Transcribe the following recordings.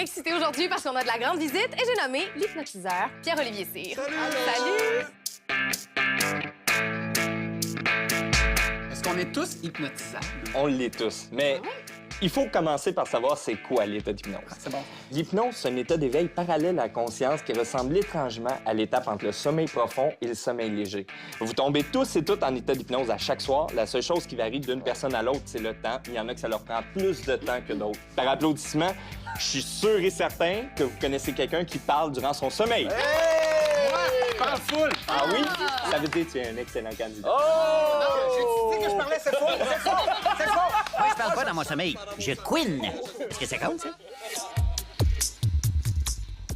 excitée aujourd'hui parce qu'on a de la grande visite et j'ai nommé l'hypnotiseur Pierre-Olivier Cyr. Salut! Est-ce qu'on est tous hypnotisables? On l'est tous, mais il faut commencer par savoir c'est quoi l'état d'hypnose. C'est bon. L'hypnose, c'est un état d'éveil parallèle à la conscience qui ressemble étrangement à l'étape entre le sommeil profond et le sommeil léger. Vous tombez tous et toutes en état d'hypnose à chaque soir. La seule chose qui varie d'une personne à l'autre, c'est le temps. Il y en a que ça leur prend plus de temps que d'autres. Par applaudissement, je suis sûr et certain que vous connaissez quelqu'un qui parle durant son sommeil. Parle full! Ah oui? Ça veut dire que tu es un excellent candidat. J'ai dit que je parlais, c'est faux! C'est faux! C'est faux! Moi, je parle pas dans mon sommeil. Je couine. Est-ce que ça compte, ça?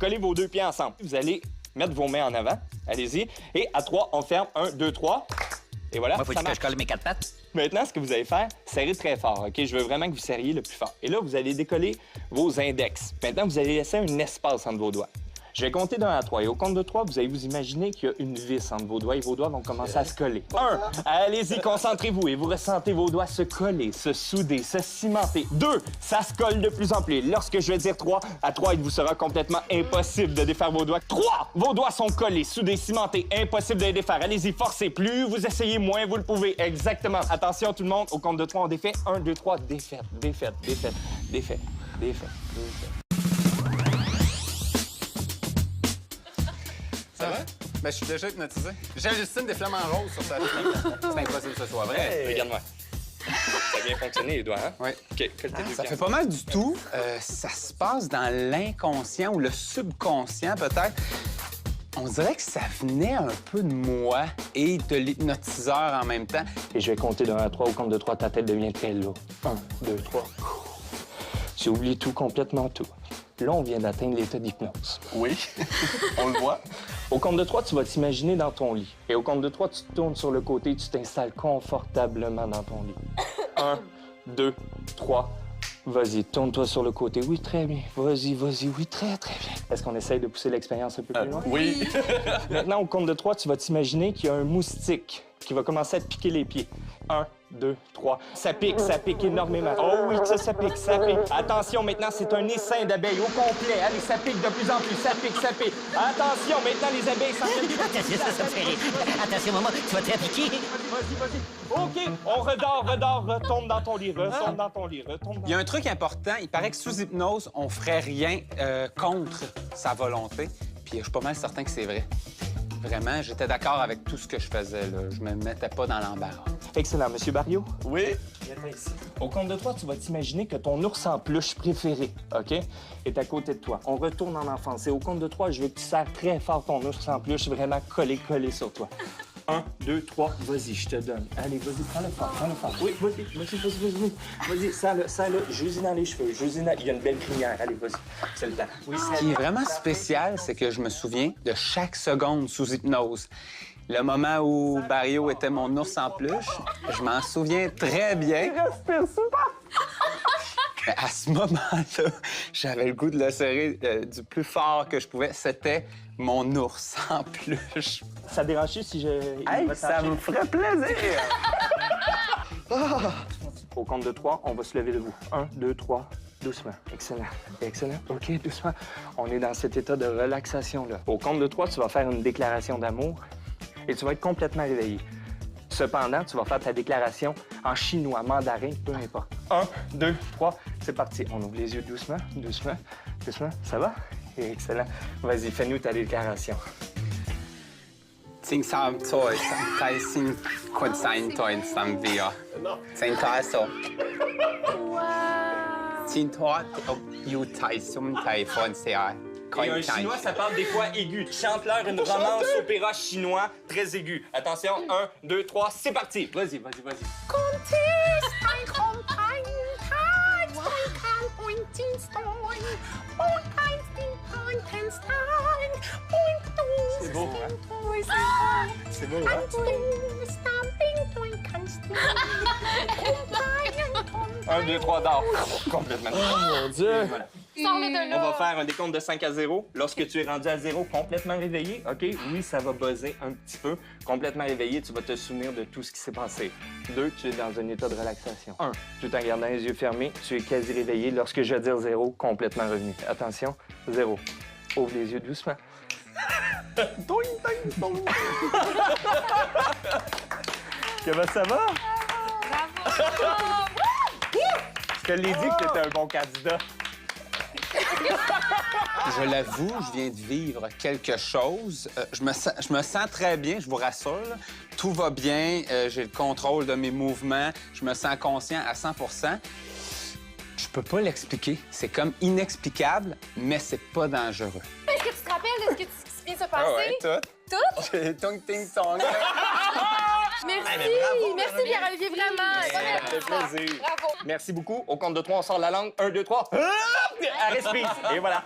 Collez vos deux pieds ensemble. Vous allez mettre vos mains en avant. Allez-y. Et à 3, on ferme. 1, 2, 3. Et voilà, Moi, faut ça que marche. je colle mes 4 pattes. Maintenant, ce que vous allez faire, serrez très fort, OK? Je veux vraiment que vous serriez le plus fort. Et là, vous allez décoller vos index. Maintenant, vous allez laisser un espace entre vos doigts. Je vais compter d'1 à 3. Et au compte de 3, vous allez vous imaginer qu'il y a une vis entre vos doigts et vos doigts vont commencer à se coller. 1. Allez-y, concentrez-vous et vous ressentez vos doigts se coller, se souder, se cimenter. 2. Ça se colle de plus en plus. Lorsque je vais dire 3, à 3, il vous sera complètement impossible de défaire vos doigts. 3. Vos doigts sont collés, soudés, cimentés. Impossible de les défaire. Allez-y, forcez. Plus vous essayez, moins vous le pouvez. Exactement. Attention, tout le monde. Au compte de 3, on défait. 1, 2, 3. Défaite, défaite, défaite, défaite, défaite, défaite. Ça va? Ben, je suis déjà hypnotisé. J'ai Justine des flamants roses sur sa fenêtre. C'est impossible que ce soit vrai. Regarde-moi. Ça a bien fonctionné, les doigts, hein? Oui. OK, colle tes deux Ça pieds fait pas mal du tout. Ça se passe dans l'inconscient ou le subconscient, peut-être. On dirait que ça venait un peu de moi et de l'hypnotiseur en même temps. Et je vais compter de 1 à 3. Au compte de 3, ta tête devient très lourde. 1, 2, 3. Tu oublies tout, complètement tout. Là, on vient d'atteindre l'état d'hypnose. Oui, on le voit. Au compte de 3, tu vas t'imaginer dans ton lit. Et au compte de 3, tu te tournes sur le côté et tu t'installes confortablement dans ton lit. 1, 2, 3. Vas-y, tourne-toi sur le côté. Oui, très bien. Vas-y, vas-y. Oui, très, très bien. Est-ce qu'on essaye de pousser l'expérience un peu plus loin? Oui. Maintenant, au compte de 3, tu vas t'imaginer qu'il y a un moustique qui va commencer à te piquer les pieds. 1, 2, 3. Ça pique énormément. Oh oui, ça pique, ça pique. Attention, maintenant, c'est un essaim d'abeilles au complet. Allez, ça pique de plus en plus, ça pique, ça pique. Attention, maintenant, les abeilles s'en viennent. Attention, ça me fait rire. Attention, maman, tu vas te faire piquer. Vas-y. OK, on redort, retombe dans ton lit, retombe dans ton lit, retombe dans Il y a un truc important. Il paraît que sous hypnose, on ferait rien contre sa volonté. Puis je suis pas mal certain que c'est vrai. Vraiment, j'étais d'accord avec tout ce que je faisais, là. Je me mettais pas dans l'embarras. Excellent. Monsieur Barrio? Oui? Viens ici. Au compte de 3, tu vas t'imaginer que ton ours en peluche préféré, OK, est à côté de toi. On retourne en enfance. Et au compte de 3, je veux que tu serres très fort ton ours en peluche, vraiment collé sur toi. 1, 2, 3, vas-y, je te donne. Allez, vas-y, prends-le fort. Oui, vas-y, ça-le, juste dans les cheveux, il y a une belle crinière. Allez, vas-y, c'est le temps. Oui, Ce qui est vraiment spécial, c'est que je me souviens de chaque seconde sous hypnose. Le moment où Barrio était mon ours en peluche, je m'en souviens très bien. Mais à ce moment-là, j'avais le goût de le serrer du plus fort que je pouvais. C'était mon ours en peluche. Ça dérange si je... Hey, ça me ferait plaisir! Au compte de 3, on va se lever debout. 1, 2, 3, doucement. Excellent. OK, doucement. On est dans cet état de relaxation-là. Au compte de 3, tu vas faire une déclaration d'amour et tu vas être complètement réveillé. Cependant, tu vas faire ta déclaration en chinois, mandarin, peu importe. 1, 2, 3, c'est parti. On ouvre les yeux doucement. Ça va? Excellent. Vas-y, fais-nous ta déclaration. Sing sam toi, tai sing quod sein toi sam via. Sein toi so. Sin toi you tai sum tai fon sea. Et un chinois, ça parle des fois aigu. Tu chantes leur une romance opéra chinois très aigu. Attention, 1, 2, 3, c'est parti. Vas-y. C'est beau, hein? C'est beau, hein? 1, 2, 3, d'or. Complètement. Oh, mon Dieu! Voilà. Sors-les de là. On va faire un décompte de 5 à 0. Lorsque tu es rendu à 0, complètement réveillé, OK? Oui, ça va buzzer un petit peu. Complètement réveillé, tu vas te souvenir de tout ce qui s'est passé. 2, tu es dans un état de relaxation. 1, tout en gardant les yeux fermés, tu es quasi réveillé. Lorsque je vais dire 0, complètement revenu. Attention, 0. Ouvre les yeux doucement. Doing, doing, doing. Comment ça va? Je te l'ai dit que t'étais un bon candidat. Je l'avoue, je viens de vivre quelque chose. Je me sens très bien, je vous rassure. Là. Tout va bien, j'ai le contrôle de mes mouvements, je me sens conscient à 100 Je peux pas l'expliquer. C'est comme inexplicable, mais c'est pas dangereux. Est-ce que tu te rappelles de ce qui vient de se passer? Ah ouais, tout. Tout? J'ai tung ting tong. Merci! bravo, Merci, Pierre-Olivier, vraiment! Ça fait plaisir. Bravo! Merci beaucoup. Au compte de 3, on sort la langue. 1, 2, 3. Elle respire. Et voilà.